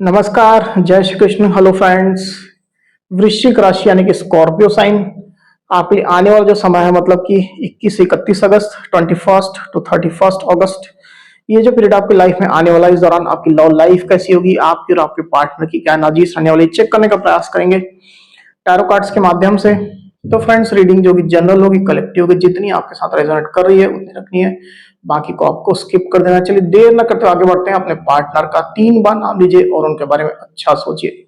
नमस्कार, जय Shri Krishna. Hello friends. वृश्चिक राशि यानी कि स्कॉर्पियो साइन आपके लिए आने वाला जो समय है मतलब कि 21 से 31 अगस्त, 21 टू 31 अगस्त, ये जो पीरियड आपकी लाइफ में आने वाला है, इस दौरान आपकी लव लाइफ कैसी होगी, आपकी और आपके पार्टनर की क्या एनर्जीज रहने वाली, चेक करने का प्रयास करेंगे टैरो कार्ड्स के माध्यम से। तो फ्रेंड्स, रीडिंग जो कि जनरल होगी, कलेक्टिव होगी, जितनी आपके साथ रेजोनेट कर रही है उतनी रखनी है, बाकी को आपको स्किप कर देना। चलिए देर न करते आगे बढ़ते हैं। अपने पार्टनर का 3 बार नाम लीजिए और उनके बारे में अच्छा सोचिए।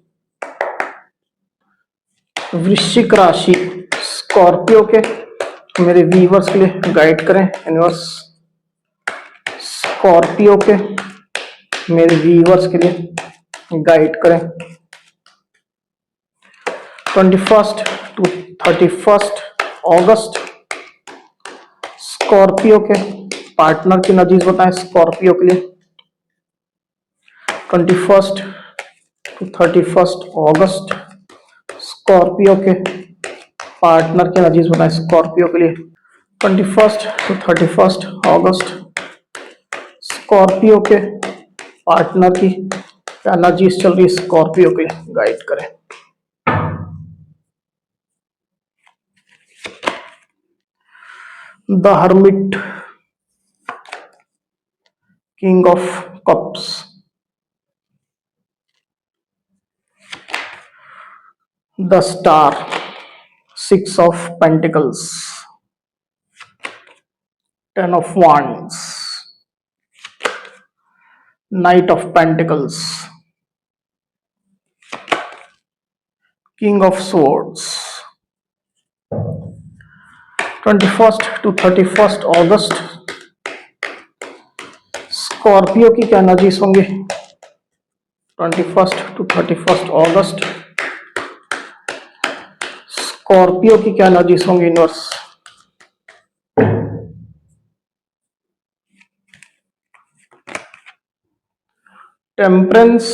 वृश्चिक राशि स्कॉर्पियो के मेरे व्यूवर्स के लिए गाइड करें यूनिवर्स। स्कॉर्पियो के मेरे व्यूवर्स के लिए गाइड करें 21 टू 31 अगस्त। स्कॉर्पियो के पार्टनर की नजीज बताएं। स्कॉर्पियो के लिए 21 टू 31 अगस्त स्कॉर्पियो के पार्टनर की नजीज बताएं। स्कॉर्पियो के लिए 21 टू 31 अगस्त स्कॉर्पियो के पार्टनर की क्या नजीज चल रही है, स्कॉर्पियो के लिए गाइड करें। The hermit, king of cups, the star, 6 of Pentacles, 10 of Wands, Knight of Pentacles, King of Swords। 21 to 31 August Scorpio की क्या एनर्जीज होंगे। 21 टू 31 अगस्त स्कॉर्पियो की क्या एनर्जीज होंगे universe. Temperance,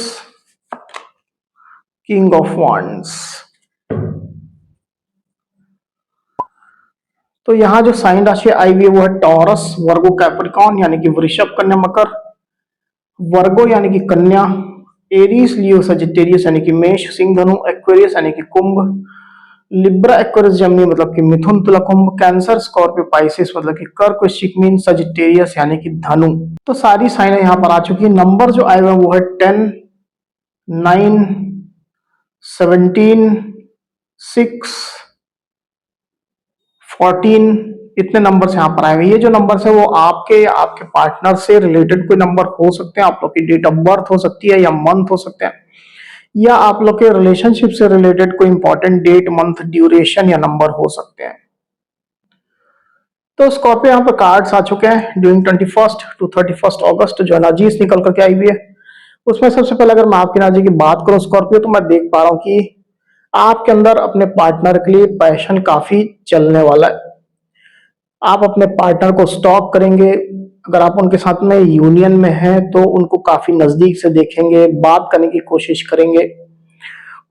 king of wands. तो यहां जो साइन राशि आई हुई है वो है टॉरस, वर्गो, कैप्रिकॉर्न यानी कि वृषभ, कन्या, मकर, वर्गो यानी कि कन्या, एरीज, लियो, सजिटेरियस यानी कि मेष, सिंह, धनु, एक्वेरियस यानी कि कुंभ, लिब्रा, एक्वेरियस, जेमिनी मतलब कि मिथुन, तुला, कुंभ, कैंसर, स्कॉर्पियो, पाइसेस मतलब कि कर्क, वृश्चिक, मीन, सजिटेरियस यानी कि धनु। तो सारी साइनें यहां पर आ चुकी है। नंबर जो आए हुए वो है 10, 9, 17, 6, 14, इतने नंबर्स यहाँ पर आए हुए। ये जो नंबर्स है वो आपके या आपके पार्टनर से रिलेटेड कोई नंबर हो सकते हैं, आप लोग की डेट ऑफ बर्थ हो सकती है या मंथ हो सकते हैं, या आप लोग के रिलेशनशिप से रिलेटेड कोई इंपॉर्टेंट डेट, मंथ, ड्यूरेशन या नंबर हो सकते हैं। तो स्कॉर्पियो यहाँ पर कार्ड्स आ चुके हैं ड्यूरिंग 21 टू 31 अगस्त जो एनर्जीज निकल करके आई हुई है। उसमें सबसे पहले अगर मैं आपकी एनर्जी की बात करूं स्कॉर्पियो, तो मैं देख पा रहा हूं कि आपके अंदर अपने पार्टनर के लिए पैशन काफी चलने वाला है। आप अपने पार्टनर को स्टॉक करेंगे। अगर आप उनके साथ में यूनियन में हैं तो उनको काफी नजदीक से देखेंगे, बात करने की कोशिश करेंगे,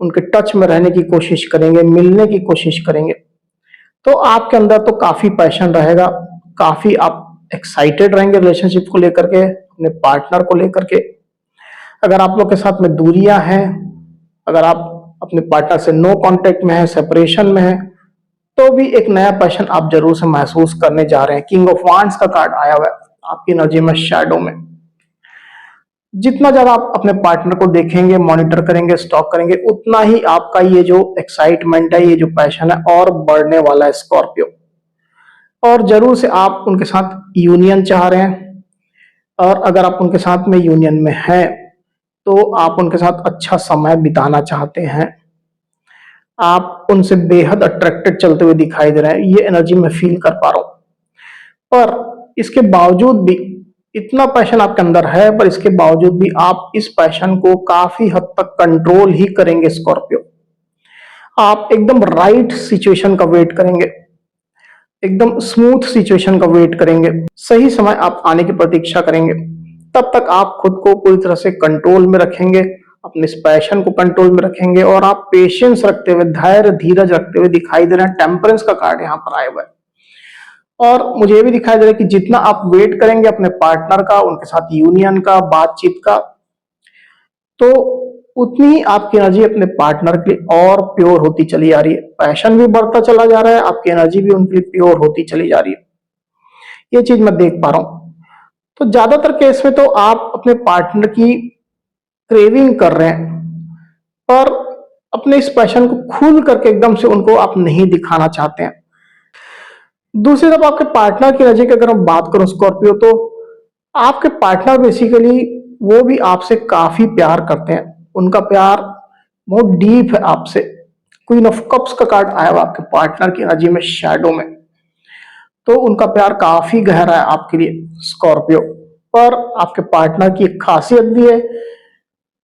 उनके टच में रहने की कोशिश करेंगे, मिलने की कोशिश करेंगे। तो आपके अंदर तो काफी पैशन रहेगा, काफी आप एक्साइटेड रहेंगे रिलेशनशिप को लेकर के, अपने पार्टनर को लेकर के। अगर आप लोग के साथ में दूरियां हैं, अगर आप अपने पार्टनर से नो कांटेक्ट में है, सेपरेशन में है, तो भी एक नया पैशन आप जरूर से महसूस करने जा रहे हैं। किंग ऑफ वांड्स का कार्ड आया हुआ है आपकी एनर्जी में, शैडो में। जितना ज्यादा आप अपने पार्टनर को देखेंगे, मॉनिटर करेंगे, स्टॉक करेंगे, उतना ही आपका ये जो एक्साइटमेंट है, ये जो पैशन है और बढ़ने वाला है स्कॉर्पियो। और जरूर से आप उनके साथ यूनियन चाह रहे हैं, और अगर आप उनके साथ में यूनियन में हैं तो आप उनके साथ अच्छा समय बिताना चाहते हैं। आप उनसे बेहद अट्रैक्टेड चलते हुए दिखाई दे रहे हैं, ये एनर्जी मैं फील कर पा रहा हूं। पर इसके बावजूद भी इतना पैशन आपके अंदर है, पर इसके बावजूद भी आप इस पैशन को काफी हद तक कंट्रोल ही करेंगे स्कॉर्पियो। आप एकदम राइट सिचुएशन का वेट करेंगे, एकदम स्मूथ सिचुएशन का वेट करेंगे, सही समय आप आने की प्रतीक्षा करेंगे। तब तक आप खुद को पूरी तरह से कंट्रोल में रखेंगे, अपने इस पैशन को कंट्रोल में रखेंगे, और आप पेशेंस रखते हुए, धैर्य धीरज रखते हुए दिखाई दे रहे हैं। टेम्परेंस का कार्ड यहाँ पर आया हुआ है। और मुझे ये भी दिखाई दे रहा है कि जितना आप वेट करेंगे अपने पार्टनर का, उनके साथ यूनियन का, बातचीत का, तो उतनी ही आपकी एनर्जी अपने पार्टनर के लिए और प्योर होती चली जा रही है, पैशन भी बढ़ता चला जा रहा है, आपकी एनर्जी भी उनके लिए प्योर होती चली जा रही है। ये चीज मैं देख पा रहा हूं। तो ज्यादातर केस में तो आप अपने पार्टनर की क्रेविंग कर रहे हैं, पर अपने इस पैशन को खुल करके एकदम से उनको आप नहीं दिखाना चाहते हैं। दूसरी तरफ आपके पार्टनर की एनर्जी की अगर हम बात करें स्कॉर्पियो, तो आपके पार्टनर बेसिकली वो भी आपसे काफी प्यार करते हैं, उनका प्यार बहुत डीप है आपसे। क्वीन ऑफ कप्स का कार्ड आया हुआ आपके पार्टनर की एनर्जी में शैडो में, तो उनका प्यार काफी गहरा है आपके लिए स्कॉर्पियो। पर आपके पार्टनर की एक खासियत भी है,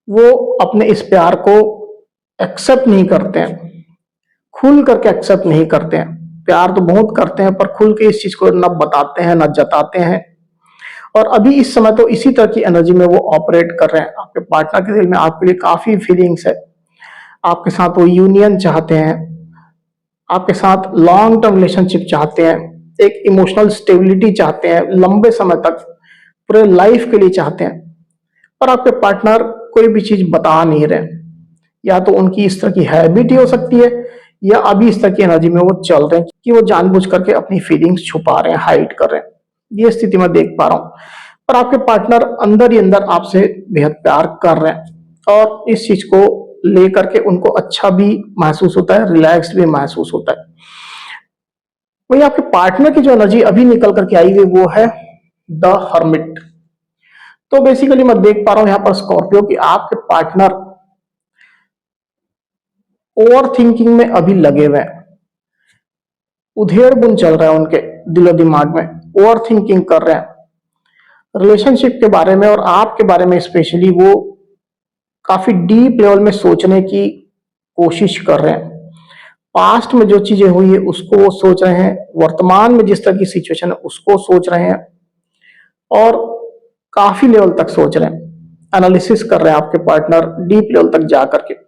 वो अपने इस प्यार को एक्सेप्ट नहीं करते हैं, खुल करके एक्सेप्ट नहीं करते हैं। प्यार तो बहुत करते हैं पर खुल के इस चीज को न बताते हैं न जताते हैं। और अभी इस समय तो इसी तरह की एनर्जी में वो ऑपरेट कर रहे हैं। आपके पार्टनर के दिल में आपके लिए काफी फीलिंग्स है, आपके साथ वो यूनियन चाहते हैं, आपके साथ लॉन्ग टर्म रिलेशनशिप चाहते हैं, एक इमोशनल स्टेबिलिटी चाहते हैं, लंबे समय तक पूरे लाइफ के लिए चाहते हैं। पर आपके पार्टनर कोई भी चीज बता नहीं रहे, या तो उनकी इस तरह की हैबिट ही हो सकती है, या अभी इस तरह की एनर्जी में वो चल रहे हैं कि वो जानबूझ करके अपनी फीलिंग्स छुपा रहे हैं, हाइड कर रहे हैं। ये स्थिति मैं देख पा रहा हूं। पर आपके पार्टनर अंदर ही अंदर आपसे बेहद प्यार कर रहे हैं, और इस चीज को लेकर के उनको अच्छा भी महसूस होता है, रिलैक्स भी महसूस होता है। वही आपके पार्टनर की जो एनर्जी अभी निकल करके आई हुई वो है द हर्मिट। तो बेसिकली मैं देख पा रहा हूं यहां पर स्कॉर्पियो की आपके पार्टनर ओवर थिंकिंग में अभी लगे हुए हैं, उधेड़ बुन चल रहा है उनके दिलो दिमाग में, ओवर थिंकिंग कर रहे हैं रिलेशनशिप के बारे में और आपके बारे में स्पेशली। वो काफी डीप लेवल में सोचने की कोशिश कर रहे हैं। पास्ट में जो चीजें हुई है उसको वो सोच रहे हैं, वर्तमान में जिस तरह की सिचुएशन है उसको सोच रहे हैं, और काफी लेवल तक सोच रहे हैं, एनालिसिस कर रहे हैं आपके पार्टनर डीप लेवल तक जा करके।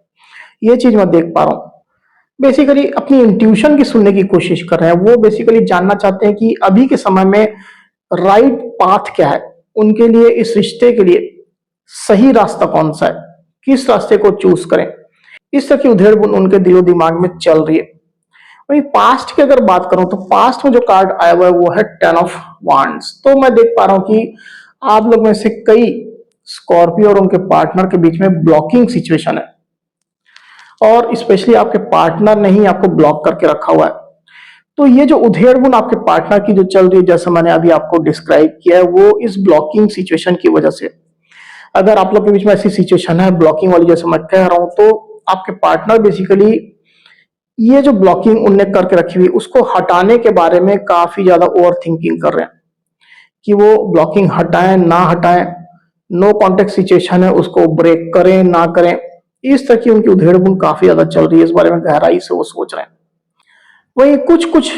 ये चीज मैं देख पा रहा हूं। बेसिकली अपनी इंट्यूशन की सुनने की कोशिश कर रहे हैं। वो बेसिकली जानना चाहते हैं कि अभी के समय में राइट पाथ क्या है उनके लिए, इस रिश्ते के लिए सही रास्ता कौन सा है, किस रास्ते को चूज करें। इस तरह की उधेड़ बुन उनके दिलो दिमाग में चल रही है। वही पास्ट की अगर बात करूं तो पास्ट में जो कार्ड आया हुआ है वो है टेन ऑफ वांड्स। तो मैं देख पा रहा हूं कि आप लोग में से कई स्कॉर्पियो और उनके पार्टनर के बीच में ब्लॉकिंग सिचुएशन है, और स्पेशली आपके पार्टनर ने ही आपको ब्लॉक करके रखा हुआ है। तो ये जो उधेड़बुन आपके पार्टनर की जो चल रही है, जैसा मैंने अभी आपको डिस्क्राइब किया है, वो इस ब्लॉकिंग सिचुएशन की वजह से। अगर आप लोग के बीच में ऐसी सिचुएशन है ब्लॉकिंग वाली जैसे मैं कह रहा हूं, तो आपके पार्टनर बेसिकली ये जो ब्लॉकिंग उनने करके रखी हुई उसको हटाने के बारे में काफी ज्यादा ओवर थिंकिंग कर रहे हैं कि वो ब्लॉकिंग हटाएं ना हटाएं, नो कॉन्टेक्ट सिचुएशन है उसको ब्रेक करें ना करें। इस तरह की उनकी उधेड़बुन काफी ज्यादा चल रही है, इस बारे में गहराई से वो सोच रहे हैं। वही कुछ कुछ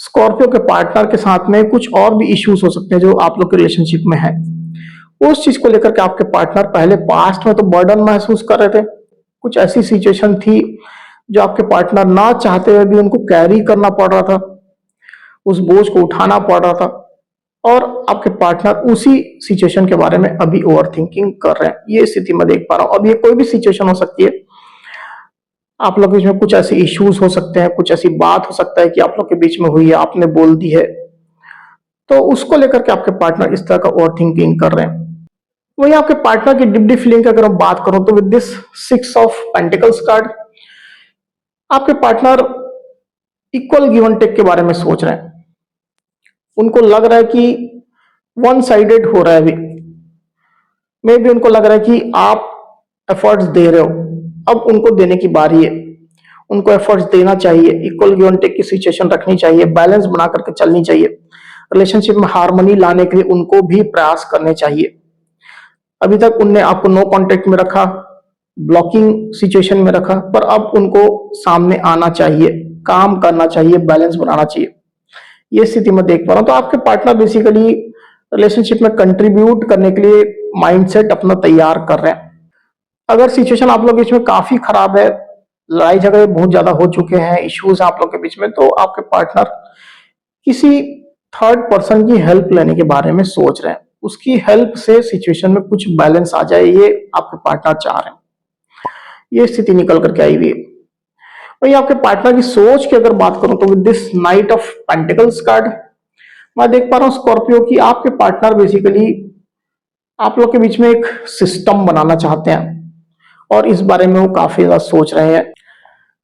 स्कॉर्पियो के पार्टनर के साथ में कुछ और भी इश्यूज हो सकते हैं जो आप लोग के रिलेशनशिप में है। उस चीज को लेकर के आपके पार्टनर पहले पास्ट में तो बर्डन महसूस कर रहे थे, कुछ ऐसी सिचुएशन थी जो आपके पार्टनर ना चाहते हुए भी उनको कैरी करना पड़ रहा था, उस बोझ को उठाना पड़ रहा था, और आपके पार्टनर उसी सिचुएशन के बारे में अभी ओवर थिंकिंग कर रहे हैं। ये स्थिति मैं देख पा रहा हूं। अब ये कोई भी सिचुएशन हो सकती है, आप लोग के बीच में कुछ ऐसे इश्यूज हो सकते हैं, कुछ ऐसी बात हो सकता है कि आप लोग के बीच में हुई है, आपने बोल दी है, तो उसको लेकर के आपके पार्टनर इस तरह का ओवर थिंकिंग कर रहे हैं। वही आपके पार्टनर की डिप डीप फीलिंग की अगर हम बात करूं तो with this six of pentacles card, आपके partner equal give and take के बारे में सोच रहे हैं। उनको लग रहा है कि वन साइडेड हो रहा है अभी, मे भी उनको लग रहा है कि आप एफर्ट्स दे रहे हो, अब उनको देने की बारी है, उनको एफर्ट्स देना चाहिए, इक्वल गिव एंड टेक की सिचुएशन रखनी चाहिए, बैलेंस बना करके चलनी चाहिए, रिलेशनशिप में हार्मनी लाने के लिए उनको भी प्रयास करने चाहिए। अभी तक उनने आपको नो कांटेक्ट में रखा, ब्लॉकिंग सिचुएशन में रखा, पर अब उनको सामने आना चाहिए, काम करना चाहिए, बैलेंस बनाना चाहिए। ये स्थिति मैं देख पा रहा हूं। तो आपके पार्टनर बेसिकली रिलेशनशिप में कंट्रीब्यूट करने के लिए माइंडसेट अपना तैयार कर रहे हैं। अगर सिचुएशन आप लोग के बीच में काफी खराब है, लड़ाई झगड़े बहुत ज्यादा हो चुके हैं, इश्यूज आप लोग के बीच में, तो आपके पार्टनर किसी थर्ड पर्सन की हेल्प लेने के बारे में सोच रहे हैं। उसकी हेल्प से सिचुएशन में कुछ बैलेंस आ जाए, ये आपके पार्टनर चाह रहे हैं। ये स्थिति निकल करके आई हुई है। वही आपके पार्टनर की सोच की अगर बात करूं तो with this night of pentacles card मैं देख पा रहा हूं स्कॉर्पियो की आपके पार्टनर बेसिकली आप लोग के बीच में एक सिस्टम बनाना चाहते हैं और इस बारे में वो काफी ज्यादा सोच रहे हैं।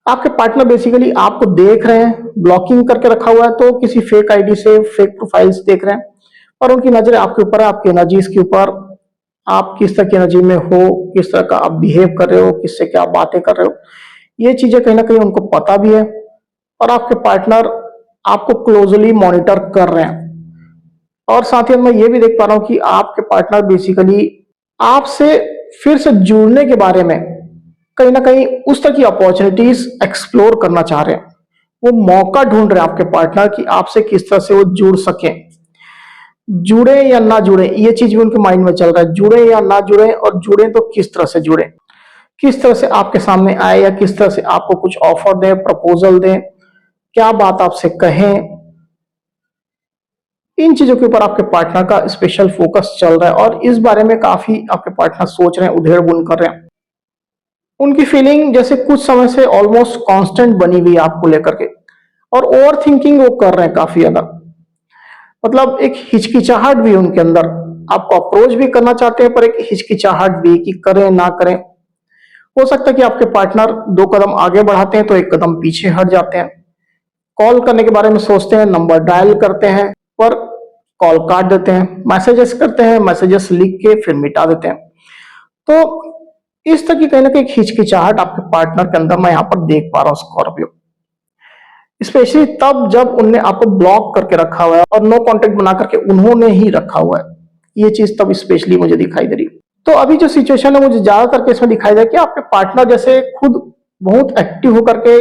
आपके पार्टनर बेसिकली आपको देख रहे हैं, ब्लॉकिंग करके रखा हुआ है तो किसी फेक आईडी से फेक प्रोफाइल्स देख रहे हैं और उनकी नजरें आपके ऊपर है, आपकी एनर्जीज के ऊपर, आप किस तरह की एनर्जी में हो, किस तरह का आप बिहेव कर रहे हो, किससे क्या बातें कर रहे हो, ये चीजें कहीं ना कहीं उनको पता भी है और आपके पार्टनर आपको क्लोजली मॉनिटर कर रहे हैं। और साथ ही मैं ये भी देख पा रहा हूं कि आपके पार्टनर बेसिकली आपसे फिर से जुड़ने के बारे में कहीं ना कहीं उस तरह की अपॉर्चुनिटीज एक्सप्लोर करना चाह रहे हैं। वो मौका ढूंढ रहे हैं आपके पार्टनर कि आपसे किस तरह से वो जुड़ सके, जुड़े या ना जुड़े, ये चीज भी उनके माइंड में चल रहा है, जुड़े या ना जुड़े और जुड़े तो किस तरह से जुड़े, किस तरह से आपके सामने आए या किस तरह से आपको कुछ ऑफर दें, प्रपोजल दें, क्या बात आपसे कहें, इन चीजों के ऊपर आपके पार्टनर का स्पेशल फोकस चल रहा है और इस बारे में काफी आपके पार्टनर सोच रहे हैं, उधेड़ बुन कर रहे हैं। उनकी फीलिंग जैसे कुछ समय से ऑलमोस्ट कांस्टेंट बनी हुई है आपको लेकर के और ओवर थिंकिंग वो कर रहे हैं काफी ज्यादा, मतलब एक हिचकिचाहट भी उनके अंदर, आपको अप्रोच भी करना चाहते हैं पर एक हिचकिचाहट भी कि करें ना करें। हो सकता है कि आपके पार्टनर 2 कदम आगे बढ़ाते हैं तो 1 कदम पीछे हट जाते हैं, कॉल करने के बारे में सोचते हैं, नंबर डायल करते हैं पर कॉल काट देते हैं, मैसेजेस करते हैं, मैसेजेस लिख के फिर मिटा देते हैं। तो इस तरह की कहीं ना कहीं हिचकिचाहट आपके पार्टनर के अंदर मैं यहां पर देख पा रहा हूं स्कॉर्पियो, स्पेशली तब जब उनने आपको ब्लॉक करके रखा हुआ है और नो कांटेक्ट बना करके उन्होंने ही रखा हुआ है, ये चीज तब स्पेशली मुझे दिखाई दे रही है। तो अभी जो सिचुएशन है मुझे ज्यादातर केस में दिखाई दे कि आपके पार्टनर जैसे खुद बहुत एक्टिव होकर के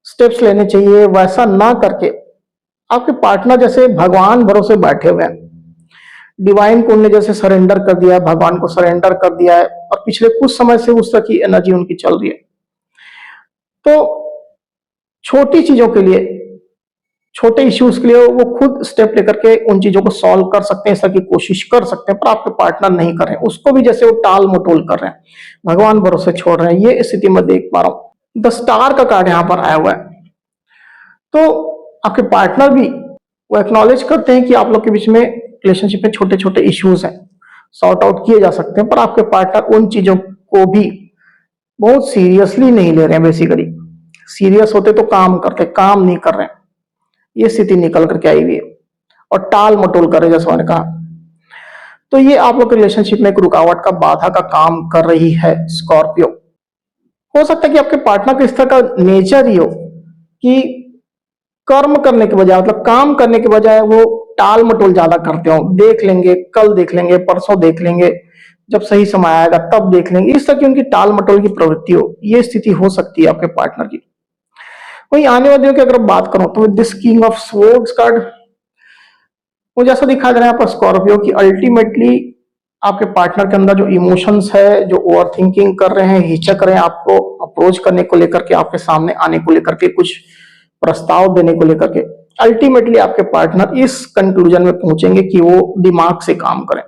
स्टेप्स लेने चाहिए, वैसा ना करके आपके पार्टनर जैसे भगवान भरोसे बैठे हुए हैं, डिवाइन को उन्होंने जैसे सरेंडर कर दिया है, भगवान को सरेंडर कर दिया है और पिछले कुछ समय से उस तरह की एनर्जी उनकी चल रही है। तो छोटी चीजों के लिए, छोटे इश्यूज के लिए वो खुद स्टेप लेकर के उन चीजों को सॉल्व कर सकते हैं, इस तरह की कोशिश कर सकते हैं, पर आपके पार्टनर नहीं कर रहे हैं, उसको भी जैसे वो टाल मटोल कर रहे हैं, भगवान भरोसे छोड़ रहे हैं, ये स्थिति में देख पा रहा हूं। द स्टार का कार्ड यहां पर आया हुआ है तो आपके पार्टनर भी वो एक्नॉलेज करते हैं कि आप लोग के बीच में रिलेशनशिप में छोटे छोटे इश्यूज हैं, सॉर्ट आउट किए जा सकते हैं, पर आपके पार्टनर उन चीजों को भी बहुत सीरियसली नहीं ले रहे हैं। बेसिकली सीरियस होते तो काम करते, काम नहीं कर रहे हैं, ये स्थिति निकल करके आई हुई है और टाल मटोल कर रहे जैसा मैंने कहा। तो ये आप लोग के रिलेशनशिप में एक रुकावट का, बाधा का काम कर रही है स्कॉर्पियो। हो सकता है कि आपके पार्टनर का इस तरह का नेचर ही हो कि कर्म करने के बजाय, मतलब काम करने के बजाय वो टाल मटोल ज्यादा करते हो, देख लेंगे, कल देख लेंगे, परसों देख लेंगे, जब सही समय आएगा तब देख लेंगे, इस तरह की उनकी टाल मटोल की प्रवृत्ति हो, ये स्थिति हो सकती है आपके पार्टनर की। वही आने वाले दिनों की अगर बात करूं तो this king of swords card मुझे ऐसा दिखा दे रहा है यहाँ पर स्कॉर्पियो की अल्टीमेटली आपके पार्टनर के अंदर जो इमोशंस है, जो ओवर थिंकिंग कर रहे हैं, हिचक रहे हैं आपको अप्रोच करने को लेकर के, आपके सामने आने को लेकर के, कुछ प्रस्ताव देने को लेकर के, अल्टीमेटली आपके पार्टनर इस कंक्लूजन में पहुंचेंगे कि वो दिमाग से काम करें,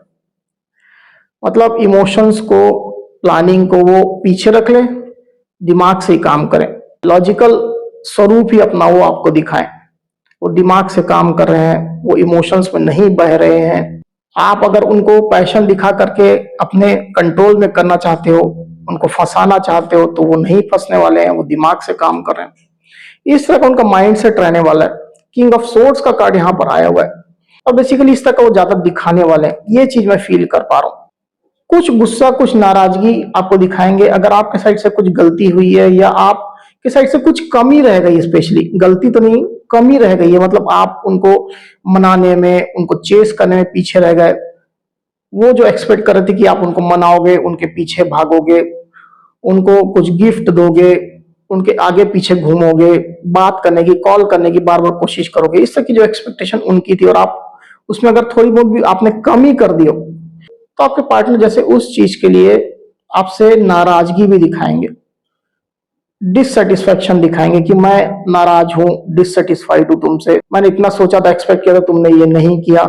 मतलब इमोशंस को, प्लानिंग को वो पीछे रख लें, दिमाग से ही काम करें, लॉजिकल स्वरूप ही अपना वो आपको दिखाएं, वो दिमाग से काम कर रहे हैं, वो इमोशंस में नहीं बह रहे हैं। आप अगर उनको पैशन दिखा करके अपने कंट्रोल में करना चाहते हो, उनको फंसाना चाहते हो, तो वो नहीं फंसने वाले हैं, वो दिमाग से काम कर रहे हैं। इस तरह का उनका माइंड सेट रहने वाला है। किंग ऑफ सोर्ड्स का कार्ड यहाँ पर आया हुआ है और बेसिकली इस तरह का वो ज्यादा दिखाने वाले हैं, ये चीज मैं फील कर पा रहा हूँ। कुछ गुस्सा, कुछ नाराजगी आपको दिखाएंगे अगर आपके साइड से कुछ गलती हुई है या आपके साइड से कुछ कमी रह गई, स्पेशली गलती तो नहीं, कमी रह गई है, मतलब आप उनको मनाने में, उनको चेस करने में पीछे रह गए। वो जो एक्सपेक्ट कर रहे थे कि आप उनको मनाओगे, उनके पीछे भागोगे, उनको कुछ गिफ्ट दोगे, उनके आगे पीछे घूमोगे, बात करने की, कॉल करने की बार बार कोशिश करोगे, इस तरह की जो एक्सपेक्टेशन उनकी थी और आप उसमें अगर थोड़ी बहुत भी आपने कमी कर दी हो तो आपके पार्टनर जैसे उस चीज के लिए आपसे नाराजगी भी दिखाएंगे, डिससेटिस्फेक्शन दिखाएंगे कि मैं नाराज हूं, डिससेटिस्फाइड हूं तुमसे, मैंने इतना सोचा था, एक्सपेक्ट किया था, तुमने ये नहीं किया,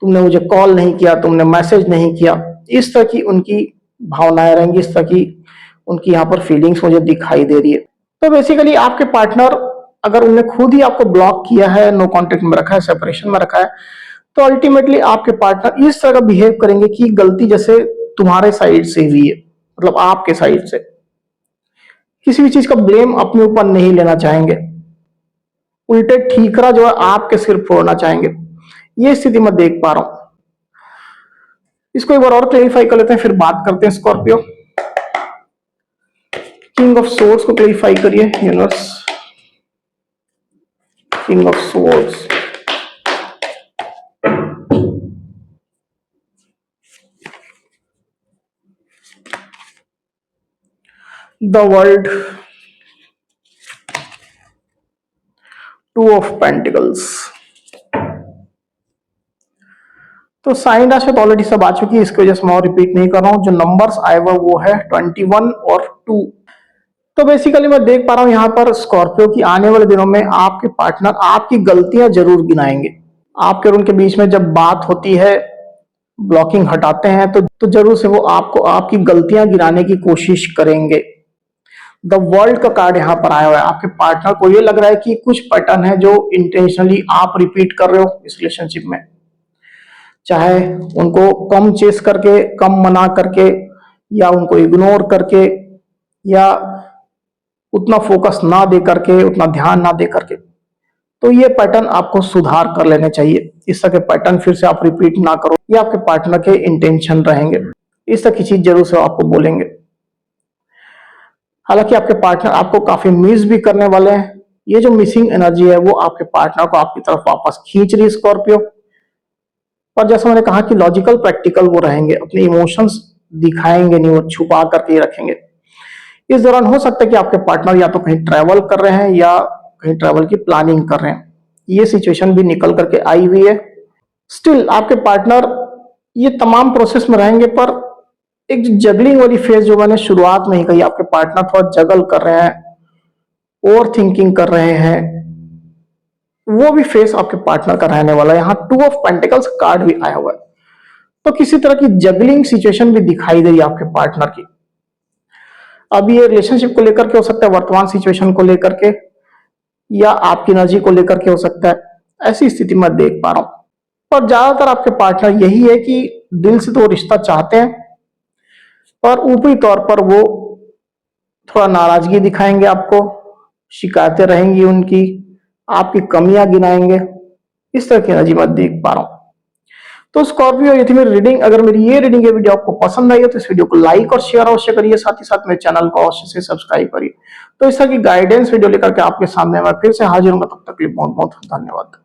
तुमने मुझे कॉल नहीं किया, तुमने मैसेज नहीं किया। इस तरह की उनकी भावनाएं रहेंगी, इस तरह की उनकी यहाँ पर फीलिंग्स मुझे दिखाई दे रही है। तो बेसिकली आपके पार्टनर अगर उन्हें खुद ही आपको ब्लॉक किया है, नो कांटेक्ट में रखा है, सेपरेशन में रखा है, तो अल्टीमेटली आपके पार्टनर इस तरह का बिहेव करेंगे कि गलती जैसे तुम्हारे साइड से हुई है, मतलब आपके साइड से। किसी भी चीज का ब्लेम अपने ऊपर नहीं लेना चाहेंगे, उल्टे ठीकरा जो है आपके सिर फोड़ना चाहेंगे। ये स्थिति मैं देख पा रहा हूं। इसको एक बार और क्लेरिफाई कर लेते हैं, फिर बात करते हैं स्कॉर्पियो। किंग ऑफ सोर्ड्स को क्लेरिफाई करिए universe. King of swords, the world, two of pentacles. तो साइन राशि तो ऑलरेडी सब आ चुकी है, इसकी वजह से मैं और रिपीट नहीं कर रहा हूं। जो नंबर्स आए हुए वो है 21 और 2। तो बेसिकली मैं देख पा रहा हूं यहाँ पर स्कॉर्पियो की आने वाले दिनों में आपके पार्टनर आपकी गलतियां जरूर गिनाएंगे। आपके और उनके बीच में जब बात होती है, ब्लॉकिंग हटाते हैं, तो जरूर से वो आपको आपकी गलतियां गिनाने की कोशिश करेंगे। द वर्ल्ड का कार्ड यहाँ पर आया हुआ है। आपके पार्टनर को ये लग रहा है कि कुछ पैटर्न है जो इंटेंशनली आप रिपीट कर रहे हो इस रिलेशनशिप में, चाहे उनको कम चेस करके, कम मना करके, या उनको इग्नोर करके, या उतना फोकस ना दे करके, उतना ध्यान ना दे करके। तो ये पैटर्न आपको सुधार कर लेने चाहिए। इस तरह के पैटर्न फिर से आप रिपीट ना करो, ये आपके पार्टनर के इंटेंशन रहेंगे। इस तरह की चीज जरूर से आपको बोलेंगे। हालांकि आपके पार्टनर आपको काफी मिस भी करने वाले हैं। ये जो मिसिंग एनर्जी है वो आपके पार्टनर को आपकी तरफ वापस खींच रही है स्कॉर्पियो। पर जैसा मैंने कहा कि लॉजिकल प्रैक्टिकल वो रहेंगे, अपने इमोशंस दिखाएंगे नहीं, वो छुपा करके रखेंगे। इस दौरान हो सकता है कि आपके पार्टनर या तो कहीं ट्रैवल कर रहे हैं या कहीं ट्रैवल की प्लानिंग कर रहे हैं। ये सिचुएशन भी निकल करके आई हुई है। स्टिल आपके पार्टनर ये तमाम प्रोसेस में रहेंगे, पर एक जगलिंग वाली फेज जो मैंने शुरुआत में ही कही, आपके पार्टनर थोड़ा जगल कर रहे हैं, ओवर थिंकिंग कर रहे हैं, वो भी फेस आपके पार्टनर का रहने वाला है। यहाँ 2 ऑफ पेंटिकल्स कार्ड भी आया हुआ है। तो किसी तरह की जगलिंग सिचुएशन भी दिखाई दे रही है आपके पार्टनर की। अब ये रिलेशनशिप को लेकर के हो सकता है, वर्तमान सिचुएशन को लेकर के, या आपकी एनर्जी को लेकर के हो सकता है। ऐसी स्थिति मैं देख पा रहा हूं। पर ज्यादातर आपके पार्टनर यही है कि दिल से तो वो रिश्ता चाहते हैं, पर ऊपरी तौर पर वो थोड़ा नाराजगी दिखाएंगे आपको, शिकायतें रहेंगी उनकी, आपकी कमियां गिनाएंगे। इस तरह की एनर्जी मैं देख पा रहा हूं। तो स्कॉर्पियो, ये थी मेरी रीडिंग। अगर मेरी ये रीडिंग, ये वीडियो आपको पसंद आई है तो इस वीडियो को लाइक और शेयर अवश्य करिए, साथ ही साथ मेरे चैनल को अवश्य से सब्सक्राइब करिए। तो इस तरह की गाइडेंस वीडियो लेकर के आपके सामने मैं फिर से हाजिर हूंगा। तब तक के लिए बहुत बहुत धन्यवाद।